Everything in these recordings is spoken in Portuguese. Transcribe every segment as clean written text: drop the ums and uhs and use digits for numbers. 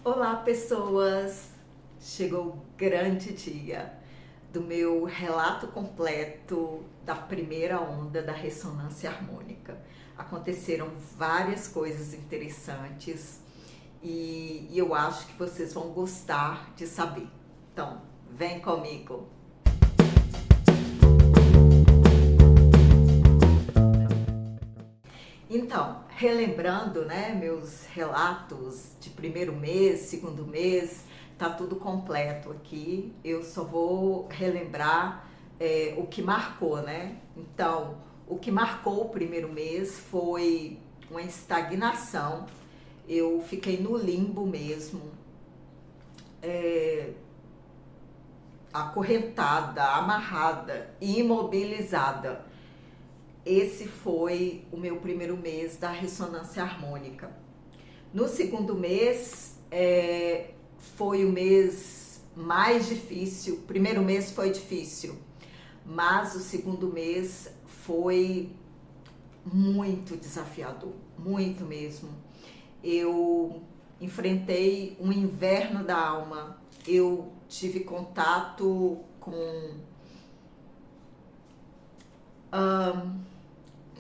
Olá, pessoas! Chegou o grande dia do meu relato completo da primeira onda da ressonância harmônica. Aconteceram várias coisas interessantes e eu acho que vocês vão gostar de saber. Então, vem comigo! Então, relembrando, né, meus relatos de primeiro mês, segundo mês, tá tudo completo aqui. Eu só vou relembrar o que marcou, né? Então, o que marcou o primeiro mês foi uma estagnação. Eu fiquei no limbo mesmo, acorrentada, amarrada, imobilizada. Esse foi o meu primeiro mês da ressonância harmônica. No segundo mês, foi o mês mais difícil. O primeiro mês foi difícil, mas o segundo mês foi muito desafiador, muito mesmo. Eu enfrentei um inverno da alma. Eu tive contato com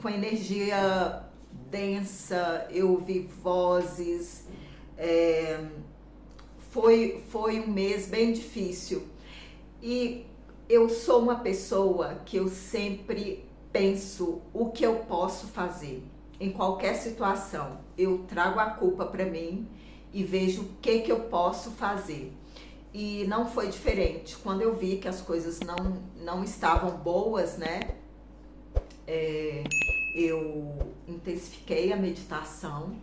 energia densa, eu ouvi vozes, foi um mês bem difícil. E eu sou uma pessoa que eu sempre penso o que eu posso fazer. Em qualquer situação, eu trago a culpa para mim e vejo o que eu posso fazer. E não foi diferente. Quando eu vi que as coisas não estavam boas, né? Eu intensifiquei a meditação,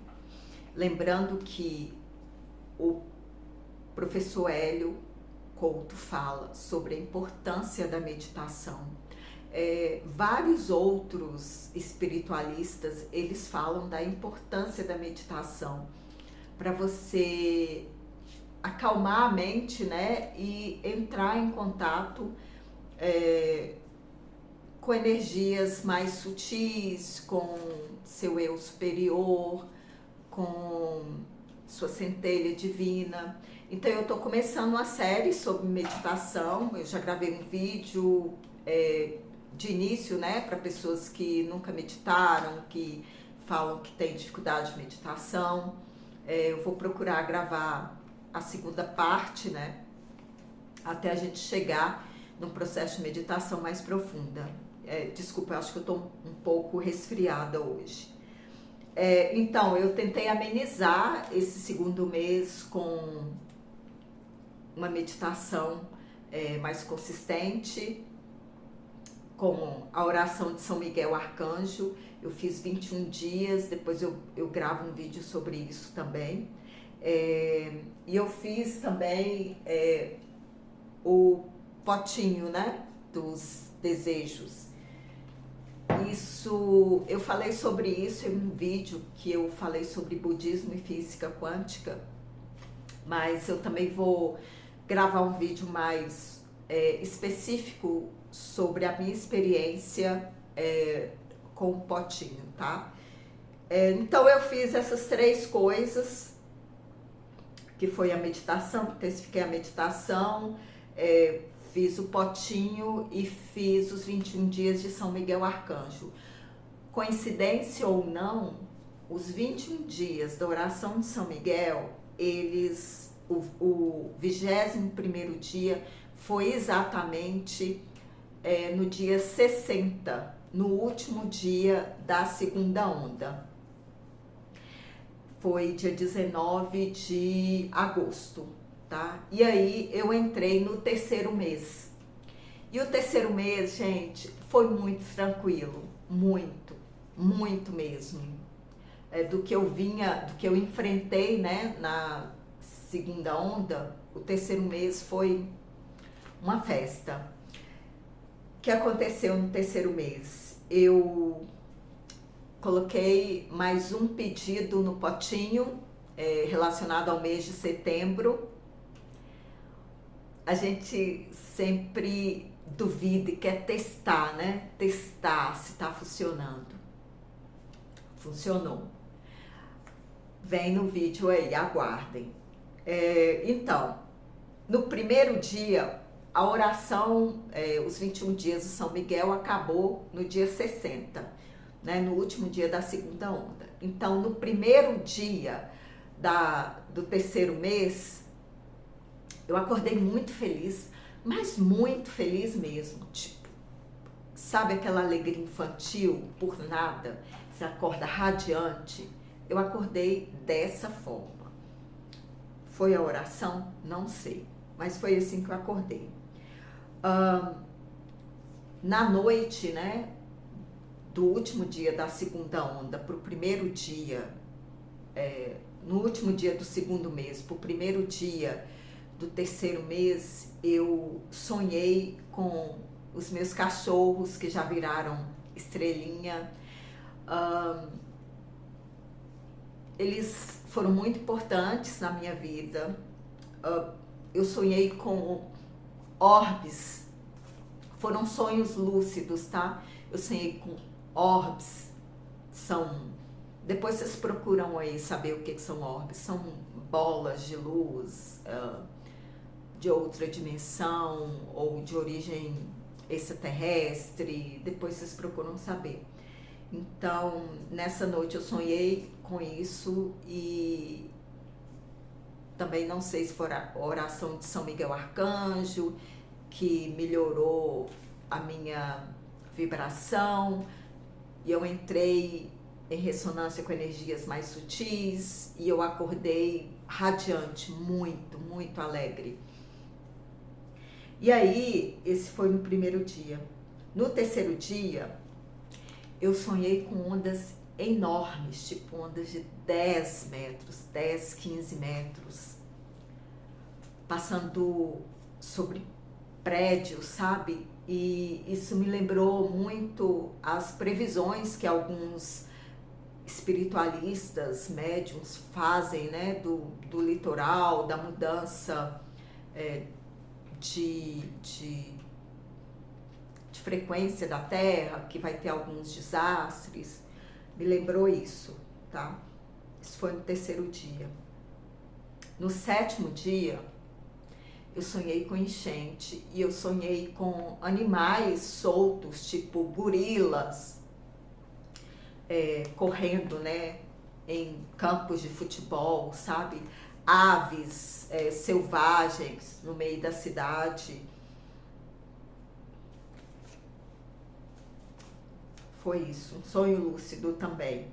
lembrando que o professor Hélio Couto fala sobre a importância da meditação. Vários outros espiritualistas, eles falam da importância da meditação para você acalmar a mente, né, e entrar em contato com energias mais sutis, com seu eu superior, com sua centelha divina. Então eu estou começando uma série sobre meditação. Eu já gravei um vídeo de início, né, para pessoas que nunca meditaram, que falam que têm dificuldade de meditação. Eu vou procurar gravar a segunda parte, né, até a gente chegar num processo de meditação mais profunda. Desculpa, eu acho que eu estou um pouco resfriada hoje. Então, eu tentei amenizar esse segundo mês com uma meditação mais consistente, com a oração de São Miguel Arcanjo. Eu fiz 21 dias, depois eu gravo um vídeo sobre isso também. E eu fiz também o potinho, né, dos desejos. Isso, eu falei sobre isso em um vídeo que eu falei sobre budismo e física quântica, mas eu também vou gravar um vídeo mais específico sobre a minha experiência com o potinho, tá? Então eu fiz essas três coisas, que foi a meditação, intensifiquei a meditação, fiz o potinho e fiz os 21 dias de São Miguel Arcanjo. Coincidência ou não, os 21 dias da oração de São Miguel, o 21º dia foi exatamente no dia 60, no último dia da segunda onda. Foi dia 19 de agosto. Tá? E aí eu entrei no terceiro mês. E o terceiro mês, gente, foi muito tranquilo, muito, muito mesmo. Do que eu enfrentei, né, na segunda onda, o terceiro mês foi uma festa. O que aconteceu no terceiro mês? Eu coloquei mais um pedido no potinho relacionado ao mês de setembro. A gente sempre duvida e quer testar, né? Testar se tá funcionando. Funcionou. Vem no vídeo aí, aguardem. Então, no primeiro dia, a oração, os 21 dias do São Miguel acabou no dia 60, né, no último dia da segunda onda. Então, no primeiro dia do terceiro mês, eu acordei muito feliz, mas muito feliz mesmo. Tipo, sabe aquela alegria infantil por nada? Você acorda radiante. Eu acordei dessa forma. Foi a oração? Não sei, mas foi assim que eu acordei. Na noite, né, do último dia da segunda onda para o primeiro dia, no último dia do segundo mês para o primeiro dia do terceiro mês, eu sonhei com os meus cachorros que já viraram estrelinha. Eles foram muito importantes na minha vida. Eu sonhei com orbes, foram sonhos lúcidos, tá? Eu sonhei com orbes, depois vocês procuram aí saber o que são orbes, são bolas de luz, de outra dimensão ou de origem extraterrestre, depois vocês procuram saber. Então, nessa noite eu sonhei com isso e também não sei se foi a oração de São Miguel Arcanjo que melhorou a minha vibração e eu entrei em ressonância com energias mais sutis e eu acordei radiante, muito, muito alegre. E aí, esse foi no primeiro dia. No terceiro dia, eu sonhei com ondas enormes, tipo ondas de 10 metros, 10, 15 metros, passando sobre prédios, sabe? E isso me lembrou muito as previsões que alguns espiritualistas, médiums fazem, né? Do litoral, da mudança de frequência da Terra, que vai ter alguns desastres. Me lembrou isso, tá? Isso foi no terceiro dia. No sétimo dia, eu sonhei com enchente e eu sonhei com animais soltos, tipo gorilas, correndo, né, em campos de futebol, sabe? Aves selvagens no meio da cidade. Foi isso, um sonho lúcido também.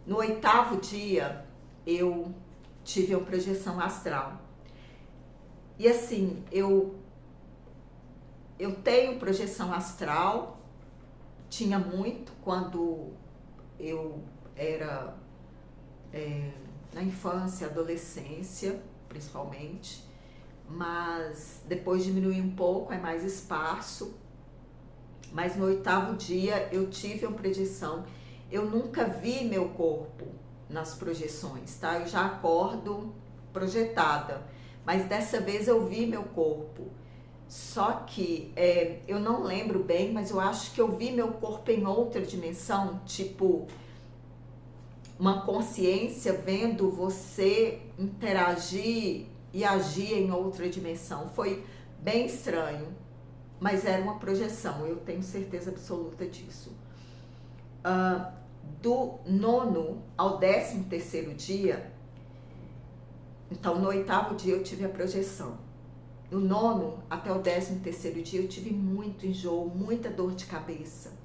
No oitavo dia, eu tive uma projeção astral. E assim, eu tenho projeção astral, tinha muito quando eu era na infância, adolescência, principalmente, mas depois diminui um pouco, é mais esparso. Mas no oitavo dia eu tive uma projeção. Eu nunca vi meu corpo nas projeções, tá? Eu já acordo projetada, mas dessa vez eu vi meu corpo. Só que eu não lembro bem, mas eu acho que eu vi meu corpo em outra dimensão, tipo uma consciência vendo você interagir e agir em outra dimensão. Foi bem estranho, mas era uma projeção, eu tenho certeza absoluta disso. Do 9º ao 13º dia, então no 8º dia eu tive a projeção. No 9º até o 13º dia eu tive muito enjoo, muita dor de cabeça,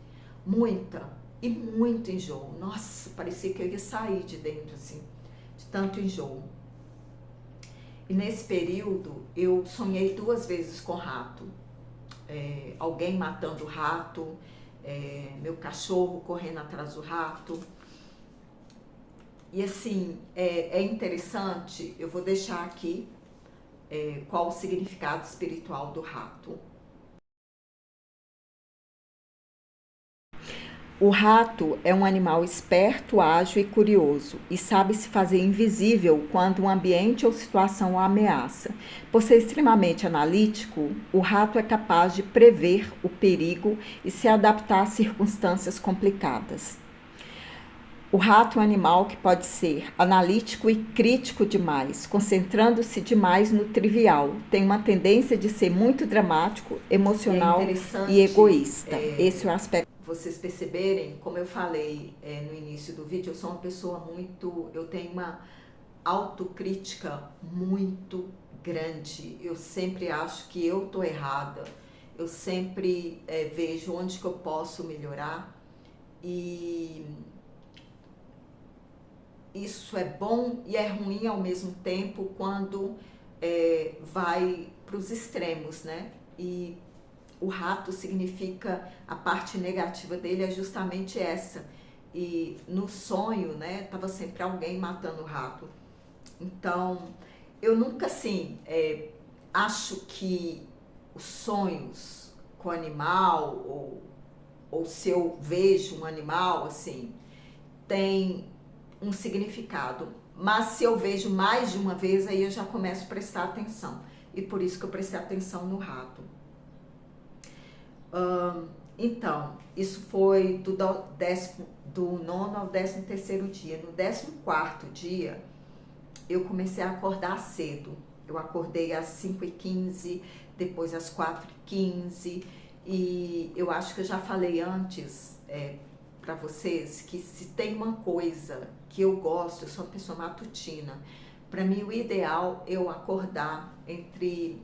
muita e muito enjoo. Nossa, parecia que eu ia sair de dentro assim, de tanto enjoo. E nesse período eu sonhei 2 vezes com rato. Alguém matando o rato, meu cachorro correndo atrás do rato. E assim, é interessante, eu vou deixar aqui qual o significado espiritual do rato. O rato é um animal esperto, ágil e curioso e sabe se fazer invisível quando um ambiente ou situação o ameaça. Por ser extremamente analítico, o rato é capaz de prever o perigo e se adaptar a circunstâncias complicadas. O rato é um animal que pode ser analítico e crítico demais, concentrando-se demais no trivial. Tem uma tendência de ser muito dramático, emocional e egoísta. Esse é o aspecto. Vocês perceberem, como eu falei no início do vídeo, eu sou uma pessoa muito... Eu tenho uma autocrítica muito grande. Eu sempre acho que eu tô errada. Eu sempre vejo onde que eu posso melhorar. E isso é bom e é ruim ao mesmo tempo quando vai para os extremos, né? E o rato significa, a parte negativa dele é justamente essa. E no sonho, né, tava sempre alguém matando o rato. Então, eu nunca, assim, acho que os sonhos com animal, ou se eu vejo um animal, assim, tem um significado. Mas se eu vejo mais de uma vez, aí eu já começo a prestar atenção. E por isso que eu prestei atenção no rato. Então, isso foi do 9º ao 13º dia. No 14º dia, eu comecei a acordar cedo. Eu acordei às 5h15, depois às 4h15. E eu acho que eu já falei antes para vocês que se tem uma coisa que eu gosto, eu sou uma pessoa matutina. Para mim, o ideal é eu acordar entre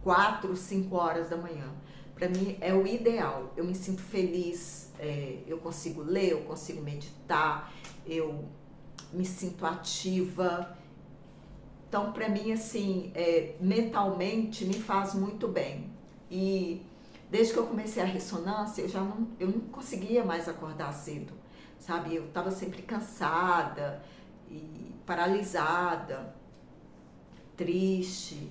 4 e 5 horas da manhã. Para mim é o ideal, eu me sinto feliz, eu consigo ler, eu consigo meditar, eu me sinto ativa. Então, para mim, assim, mentalmente me faz muito bem. E desde que eu comecei a ressonância, eu não conseguia mais acordar cedo, sabe? Eu estava sempre cansada e paralisada, triste.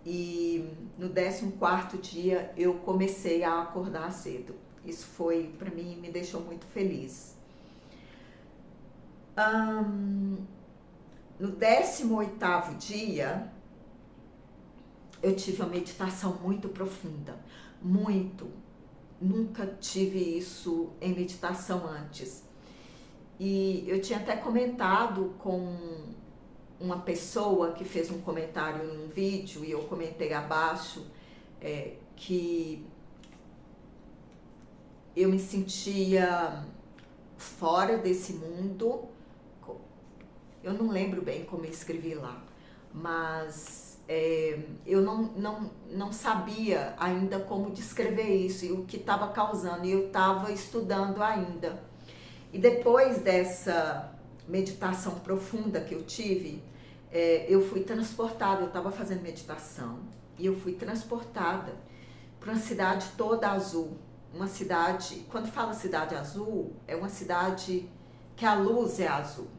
E no 14º dia eu comecei a acordar cedo. Isso foi, para mim, me deixou muito feliz. No 18º dia, eu tive uma meditação muito profunda. Muito. Nunca tive isso em meditação antes. E eu tinha até comentado com uma pessoa que fez um comentário num vídeo, e eu comentei abaixo, que eu me sentia fora desse mundo. Eu não lembro bem como eu escrevi lá, mas eu não sabia ainda como descrever isso e o que estava causando, e eu estava estudando ainda. E depois dessa meditação profunda que eu tive, eu fui transportada, eu estava fazendo meditação, e eu fui transportada para uma cidade toda azul. Uma cidade, quando fala cidade azul, é uma cidade que a luz é azul.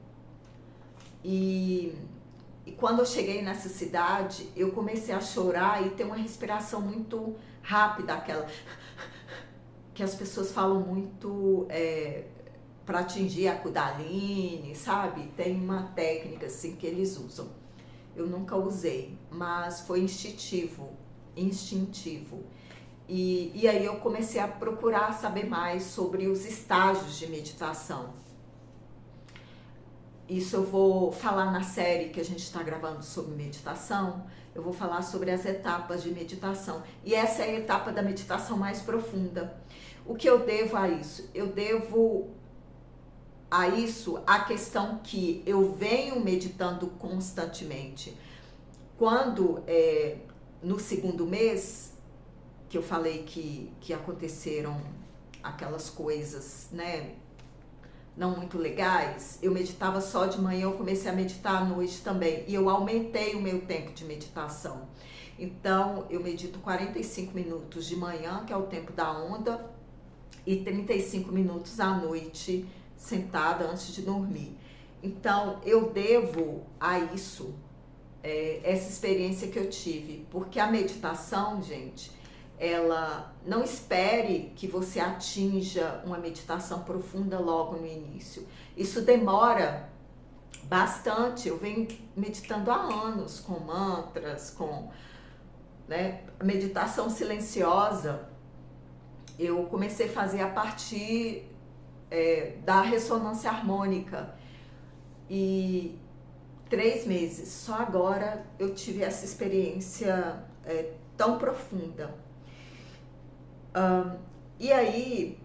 E quando eu cheguei nessa cidade, eu comecei a chorar e ter uma respiração muito rápida, aquela que as pessoas falam muito para atingir a Kundalini, sabe? Tem uma técnica assim que eles usam. Eu nunca usei, mas foi instintivo. E aí eu comecei a procurar saber mais sobre os estágios de meditação. Isso eu vou falar na série que a gente está gravando sobre meditação. Eu vou falar sobre as etapas de meditação. E essa é a etapa da meditação mais profunda. O que eu devo a isso? Eu devo a isso a questão que eu venho meditando constantemente. Quando, no 2º mês, que eu falei que aconteceram aquelas coisas, né, não muito legais, eu meditava só de manhã, eu comecei a meditar à noite também, e eu aumentei o meu tempo de meditação. Então, eu medito 45 minutos de manhã, que é o tempo da onda, e 35 minutos à noite, sentada antes de dormir. Então, eu devo a isso, essa experiência que eu tive, porque a meditação, gente, ela não espere que você atinja uma meditação profunda logo no início. Isso demora bastante. Eu venho meditando há anos com mantras, com meditação silenciosa. Eu comecei a fazer a partir da ressonância harmônica. E 3 meses, só agora eu tive essa experiência tão profunda. E aí,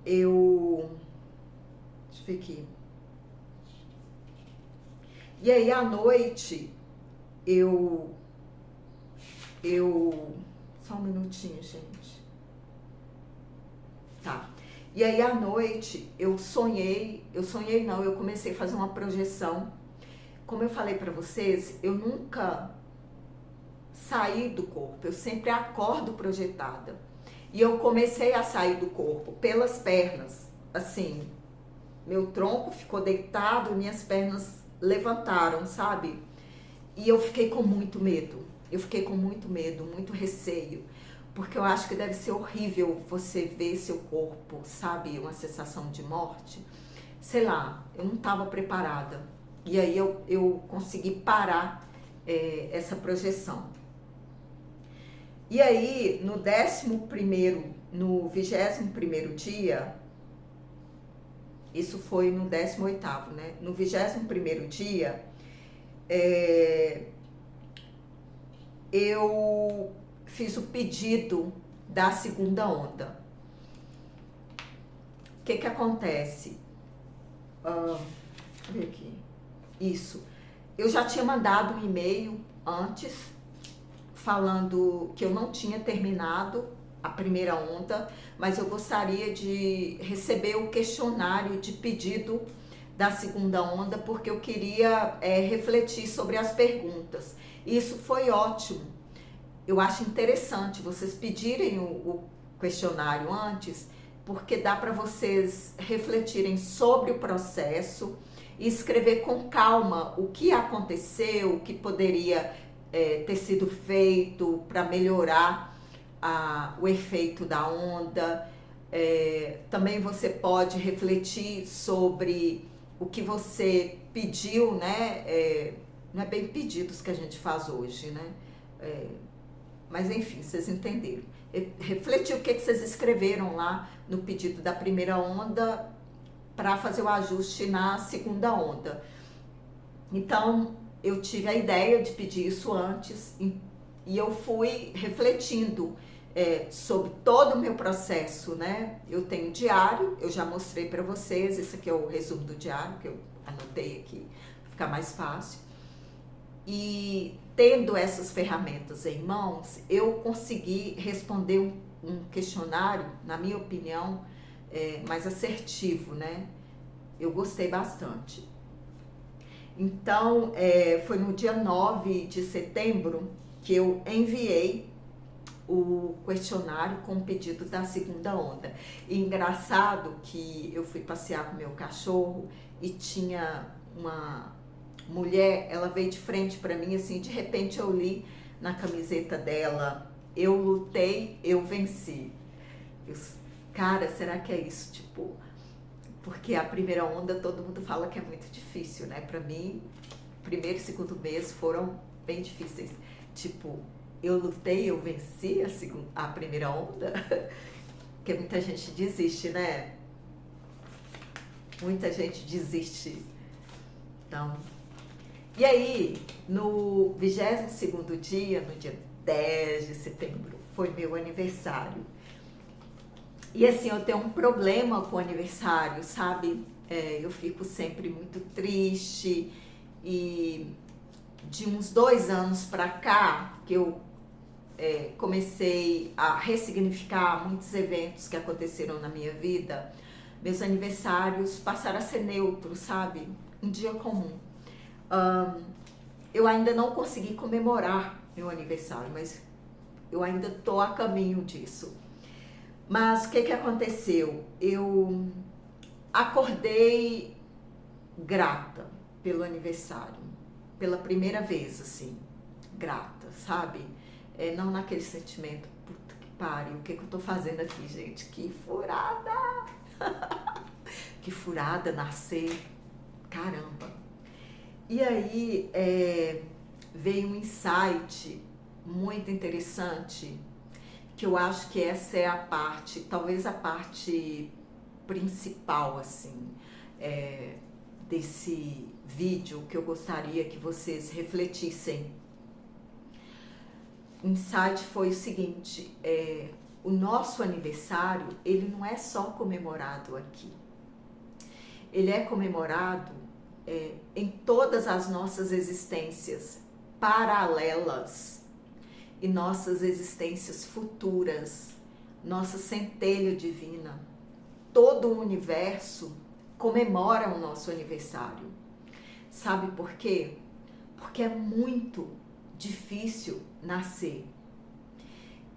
deixa eu ver aqui. E aí, à noite, só um minutinho, gente. Tá. E aí, à noite, eu comecei a fazer uma projeção. Como eu falei pra vocês, eu nunca saí do corpo, eu sempre acordo projetada. E eu comecei a sair do corpo pelas pernas, assim, meu tronco ficou deitado, minhas pernas levantaram, sabe? E eu fiquei com muito medo, muito receio, porque eu acho que deve ser horrível você ver seu corpo, sabe? Uma sensação de morte. Sei lá, eu não estava preparada. E aí eu consegui parar essa projeção. E aí, no 21º dia, isso foi no 18º, né? No 21º dia, eu fiz o pedido da segunda onda. O que que acontece? Deixa eu ver aqui. Isso. Eu já tinha mandado um e-mail antes, falando que eu não tinha terminado a primeira onda, mas eu gostaria de receber o questionário de pedido da segunda onda, porque eu queria refletir sobre as perguntas. Isso foi ótimo. Eu acho interessante vocês pedirem o questionário antes, porque dá para vocês refletirem sobre o processo e escrever com calma o que aconteceu, o que poderia ter sido feito para melhorar o efeito da onda. Também você pode refletir sobre o que você pediu, né? Não é bem pedidos que a gente faz hoje, né? Mas enfim, vocês entenderam. Refletir o que vocês escreveram lá no pedido da primeira onda para fazer o ajuste na segunda onda. Então, eu tive a ideia de pedir isso antes e eu fui refletindo sobre todo o meu processo, né? Eu tenho diário, eu já mostrei para vocês, esse aqui é o resumo do diário, que eu anotei aqui, para ficar mais fácil. E tendo essas ferramentas em mãos, eu consegui responder um questionário, na minha opinião, mais assertivo, né? Eu gostei bastante. Então, foi no dia 9 de setembro que eu enviei o questionário com o pedido da segunda onda. E engraçado que eu fui passear com meu cachorro e tinha uma mulher, ela veio de frente para mim, assim, de repente eu li na camiseta dela: eu lutei, eu venci. Cara, será que é isso? Tipo, porque a primeira onda todo mundo fala que é muito difícil, né? Para mim, primeiro e segundo mês foram bem difíceis. Tipo, eu lutei, eu venci a primeira onda, porque muita gente desiste, né? Muita gente desiste. Então, e aí, no 22º dia, no dia 10 de setembro, foi meu aniversário. E assim, eu tenho um problema com o aniversário, sabe? Eu fico sempre muito triste e de uns 2 anos pra cá, que eu comecei a ressignificar muitos eventos que aconteceram na minha vida, meus aniversários passaram a ser neutros, sabe? Um dia comum. Eu ainda não consegui comemorar meu aniversário, mas eu ainda tô a caminho disso. Mas o que aconteceu? Eu acordei grata pelo aniversário, pela primeira vez, assim, grata, sabe? Não naquele sentimento, puta que pariu, o que eu tô fazendo aqui, gente? Que furada! Que furada nascer, caramba! E aí veio um insight muito interessante, que eu acho que essa é a parte, talvez a parte principal, assim, desse vídeo que eu gostaria que vocês refletissem. O insight foi o seguinte: o nosso aniversário, ele não é só comemorado aqui. Ele é comemorado em todas as nossas existências paralelas e nossas existências futuras, nossa centelha divina. Todo o universo comemora o nosso aniversário. Sabe por quê? Porque é muito difícil nascer.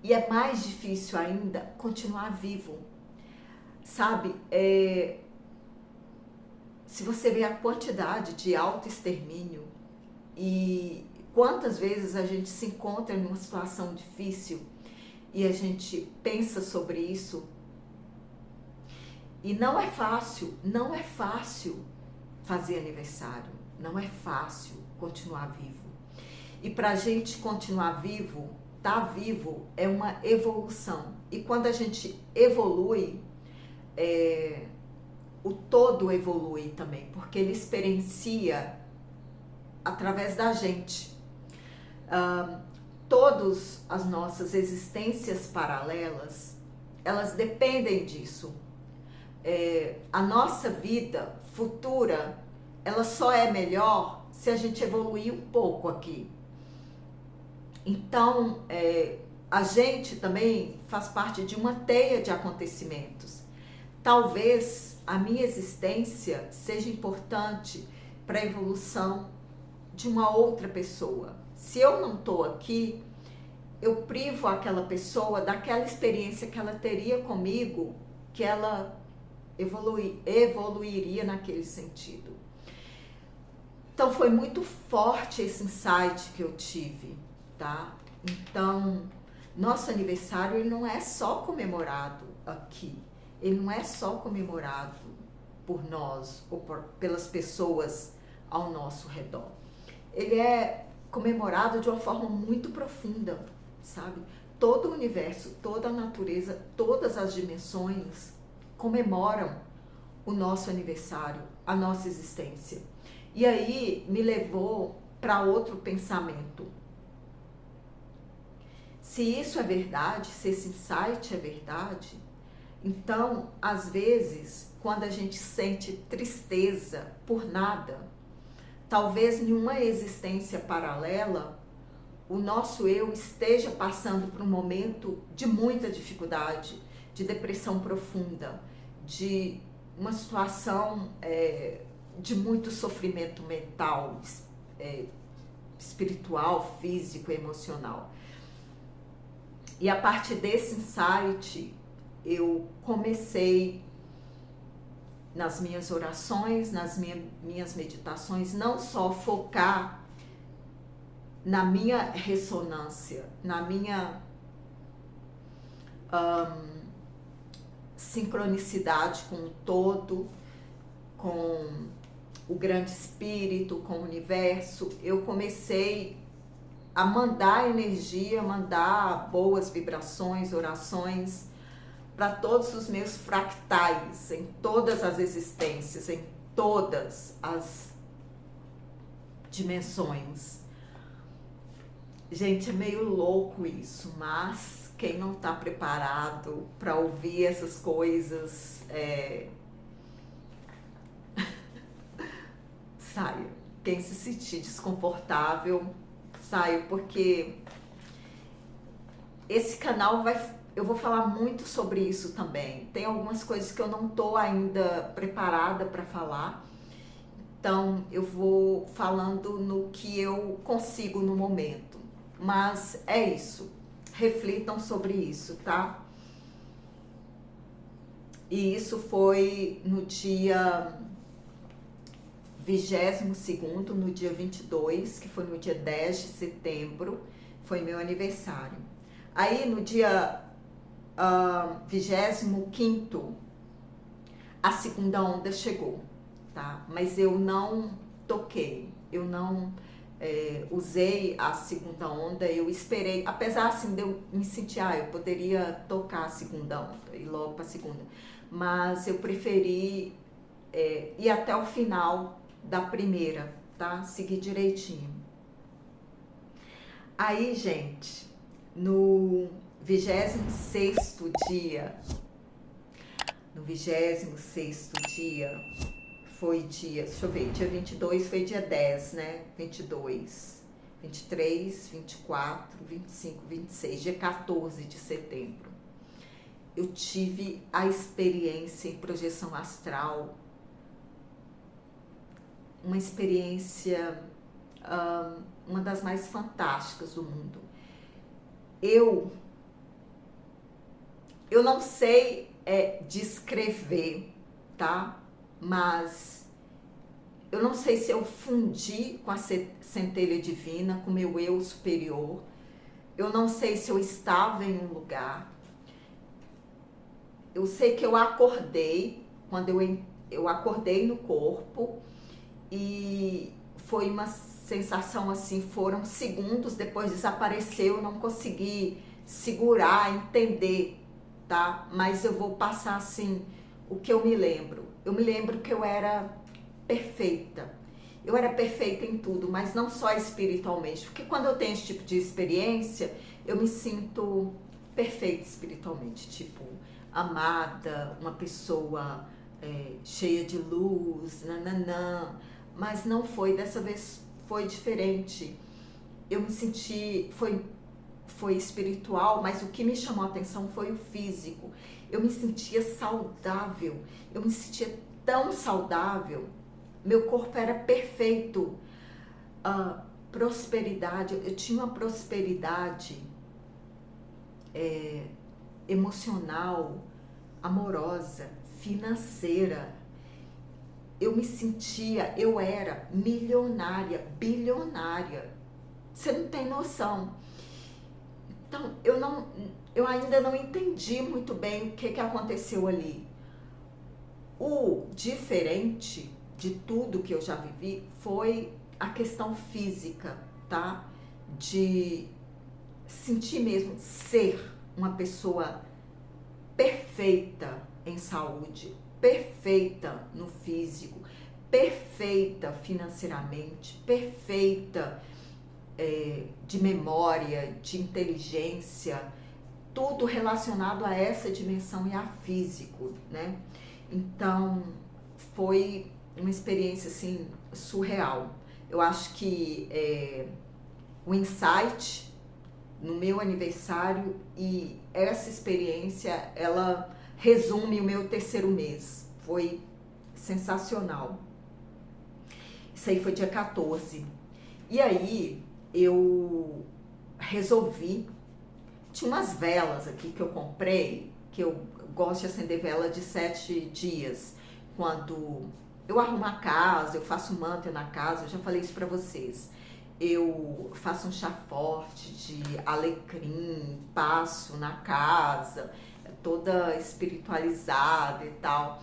E é mais difícil ainda continuar vivo. Sabe, se você vê a quantidade de autoextermínio e quantas vezes a gente se encontra em uma situação difícil e a gente pensa sobre isso, e não é fácil fazer aniversário, não é fácil continuar vivo. E pra gente continuar vivo, tá vivo é uma evolução. E quando a gente evolui, o todo evolui também, porque ele experiencia através da gente. Todas as nossas existências paralelas, elas dependem disso. A nossa vida futura, ela só é melhor se a gente evoluir um pouco aqui. Então, a gente também faz parte de uma teia de acontecimentos. Talvez a minha existência seja importante para a evolução de uma outra pessoa. Se eu não estou aqui, eu privo aquela pessoa daquela experiência que ela teria comigo, que ela evoluiria naquele sentido. Então foi muito forte esse insight que eu tive, tá? Então, nosso aniversário, ele não é só comemorado aqui, ele não é só comemorado por nós ou pelas pessoas ao nosso redor. Ele é comemorado de uma forma muito profunda, sabe? Todo o universo, toda a natureza, todas as dimensões comemoram o nosso aniversário, a nossa existência. E aí me levou para outro pensamento. Se isso é verdade, se esse insight é verdade, então, às vezes, quando a gente sente tristeza por nada, talvez em uma existência paralela, o nosso eu esteja passando por um momento de muita dificuldade, de depressão profunda, de uma situação de muito sofrimento mental, espiritual, físico, emocional. E a partir desse insight, eu comecei nas minhas orações, nas minhas meditações, não só focar na minha ressonância, na minha sincronicidade com o todo, com o grande espírito, com o universo. Eu comecei a mandar energia, mandar boas vibrações, orações para todos os meus fractais, em todas as existências, em todas as dimensões. Gente, é meio louco isso, mas quem não está preparado para ouvir essas coisas, saia. Quem se sentir desconfortável, saia, porque esse canal eu vou falar muito sobre isso também. Tem algumas coisas que eu não estou ainda preparada para falar, então eu vou falando no que eu consigo no momento. Mas é isso, reflitam sobre isso, tá? E isso foi no dia 22º, no dia 22, que foi no dia 10 de setembro, foi meu aniversário. Aí no dia 25º, a segunda onda chegou, tá? Mas eu não toquei, eu não usei a segunda onda, eu esperei, apesar assim de eu me sentir, eu poderia tocar a segunda onda, ir logo para a segunda. mas eu preferi ir até o final da primeira, tá? Seguir direitinho. Aí, gente, no 26º dia, foi dia, deixa eu ver, dia 22 foi dia 10, né? 22, 23, 24, 25, 26, dia 14 de setembro. Eu tive a experiência em projeção astral, uma experiência, uma das mais fantásticas do mundo. Eu não sei descrever, tá? Mas eu não sei se eu fundi com a centelha divina, com o meu eu superior. Eu não sei se eu estava em um lugar. Eu sei que eu acordei, quando eu acordei no corpo, e foi uma sensação assim, foram segundos, depois desapareceu, eu não consegui segurar, entender, tá? Mas eu vou passar assim, o que eu me lembro. Eu me lembro que eu era perfeita. Eu era perfeita em tudo, mas não só espiritualmente, porque quando eu tenho esse tipo de experiência, eu me sinto perfeita espiritualmente, tipo, amada, uma pessoa cheia de luz, nananã. Mas não foi, dessa vez foi diferente. Eu me senti, foi espiritual, mas o que me chamou a atenção foi o físico. Eu me sentia saudável, eu me sentia tão saudável, meu corpo era perfeito. Prosperidade, eu tinha uma prosperidade emocional, amorosa, financeira. Eu me sentia, eu era milionária, bilionária. Você não tem noção. Então, eu ainda não entendi muito bem o que aconteceu ali. O diferente de tudo que eu já vivi foi a questão física, tá? De sentir mesmo ser uma pessoa perfeita em saúde, perfeita no físico, perfeita financeiramente, perfeita de memória, de inteligência, tudo relacionado a essa dimensão e a físico, né? Então, foi uma experiência, assim, surreal. Eu acho que o insight no meu aniversário e essa experiência, ela resume o meu terceiro mês. Foi sensacional. Isso aí foi dia 14. E aí, eu resolvi, tinha umas velas aqui que eu comprei, que eu gosto de acender vela de 7 dias, quando eu arrumo a casa, eu faço mantra na casa, eu já falei isso pra vocês, eu faço um chá forte de alecrim, passo na casa, toda espiritualizada e tal,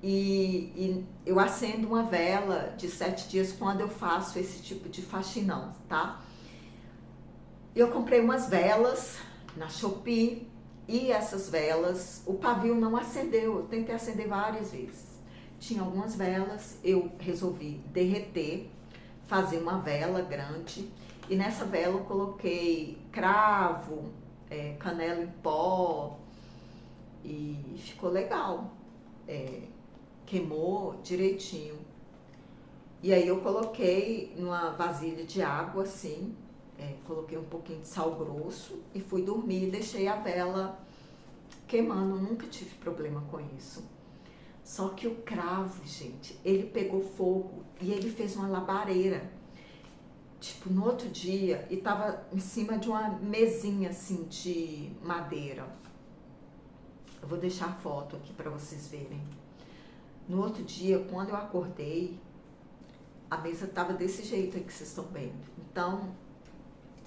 e eu acendo uma vela de 7 dias quando eu faço esse tipo de faxinão, tá? Eu comprei umas velas na Shopee e essas velas, o pavio não acendeu, eu tentei acender várias vezes. Tinha algumas velas, eu resolvi derreter, fazer uma vela grande e nessa vela eu coloquei cravo, canela em pó e ficou legal, queimou direitinho. E aí eu coloquei numa vasilha de água assim, coloquei um pouquinho de sal grosso e fui dormir e deixei a vela queimando, nunca tive problema com isso. Só que o cravo, gente, ele pegou fogo e ele fez uma labareira, tipo, no outro dia, e tava em cima de uma mesinha assim de madeira. Eu vou deixar a foto aqui para vocês verem. No outro dia, quando eu acordei, a mesa tava desse jeito aí que vocês estão vendo. Então,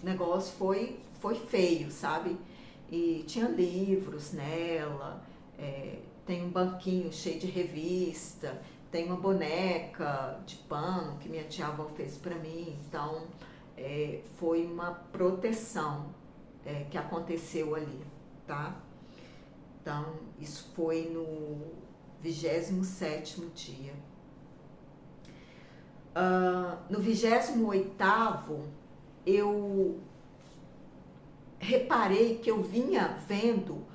o negócio foi feio, sabe? E tinha livros nela, tem um banquinho cheio de revista, tem uma boneca de pano que minha tia-avó fez pra mim. Então, foi uma proteção que aconteceu ali, tá? Então, isso foi no 27º dia. No 28º, eu reparei que eu vinha vendo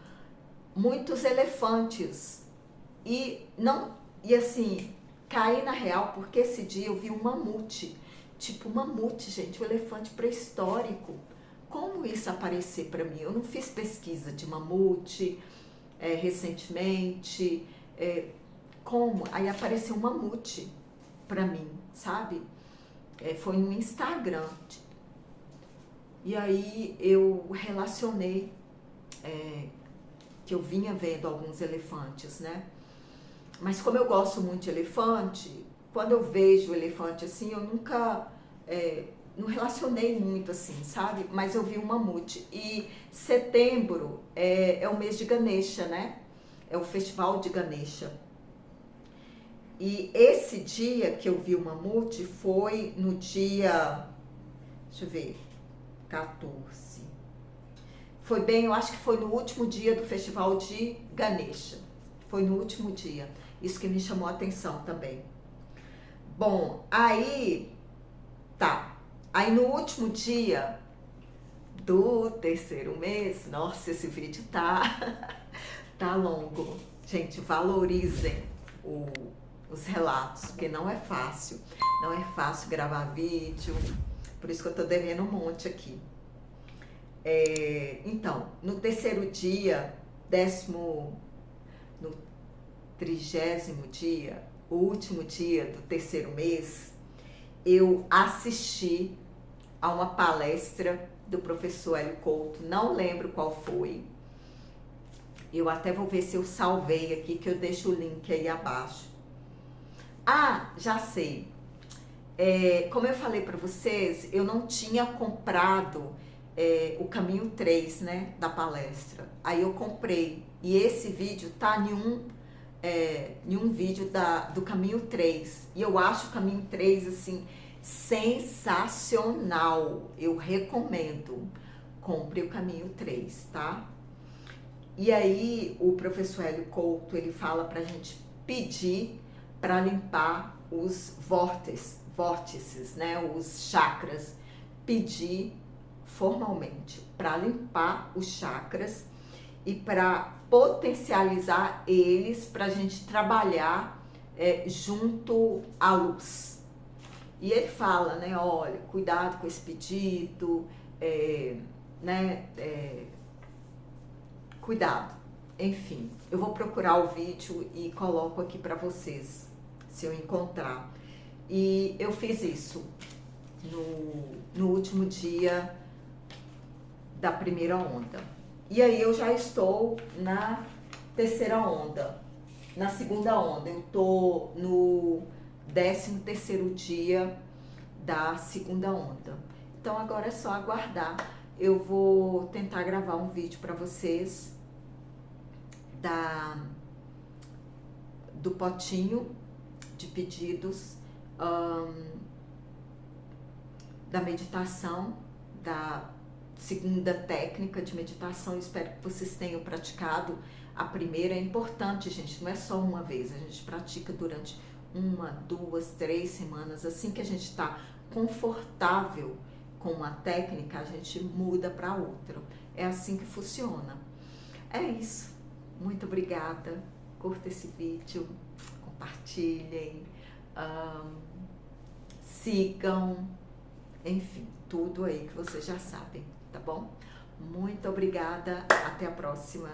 muitos elefantes e assim, caí na real porque esse dia eu vi um mamute, tipo mamute, gente, um elefante pré-histórico. Como isso apareceu para mim? Eu não fiz pesquisa de mamute recentemente, como? Aí apareceu um mamute para mim, sabe? Foi no Instagram. E aí eu relacionei que eu vinha vendo alguns elefantes, né? Mas como eu gosto muito de elefante, quando eu vejo o elefante assim, eu nunca não relacionei muito assim, sabe? Mas eu vi um mamute. E setembro é o mês de Ganesha, né? É o festival de Ganesha. E esse dia que eu vi o mamute foi no dia, deixa eu ver, 14. Foi bem, eu acho que foi no último dia do festival de Ganesha. Foi no último dia. Isso que me chamou a atenção também. Bom, aí tá. Aí no último dia do terceiro mês, nossa, esse vídeo tá longo. Gente, valorizem os relatos, porque não é fácil. Não é fácil gravar vídeo. Por isso que eu tô devendo um monte aqui. Então, no terceiro dia, no 30º dia, o último dia do terceiro mês, eu assisti a uma palestra do professor Hélio Couto, não lembro qual foi. Eu até vou ver se eu salvei aqui, que eu deixo o link aí abaixo. Ah, já sei. Como eu falei para vocês, eu não tinha comprado o caminho 3, né, da palestra. Aí eu comprei. E esse vídeo tá em um vídeo do caminho 3. E eu acho o caminho 3, assim, sensacional. Eu recomendo. Compre o caminho 3, tá? E aí o professor Hélio Couto, ele fala pra gente pedir para limpar os vórtices, né, os chakras. Pedir formalmente para limpar os chakras e para potencializar eles, para a gente trabalhar junto à luz. E ele fala, né, olha, cuidado com esse pedido, né, cuidado. Enfim, eu vou procurar o vídeo e coloco aqui para vocês, se eu encontrar. E eu fiz isso no último dia da primeira onda. E aí eu já estou na terceira onda, na segunda onda. Eu tô no 13º dia da segunda onda. Então agora é só aguardar. Eu vou tentar gravar um vídeo para vocês do potinho de pedidos, da meditação, da segunda técnica de meditação. Eu espero que vocês tenham praticado. A primeira é importante, gente, não é só uma vez, a gente pratica durante 1, 2, 3 semanas. Assim que a gente está confortável com uma técnica, a gente muda para outra. É assim que funciona. É isso. Muito obrigada. Curta esse vídeo, compartilhem, sigam, enfim, tudo aí que vocês já sabem, tá bom? Muito obrigada, até a próxima.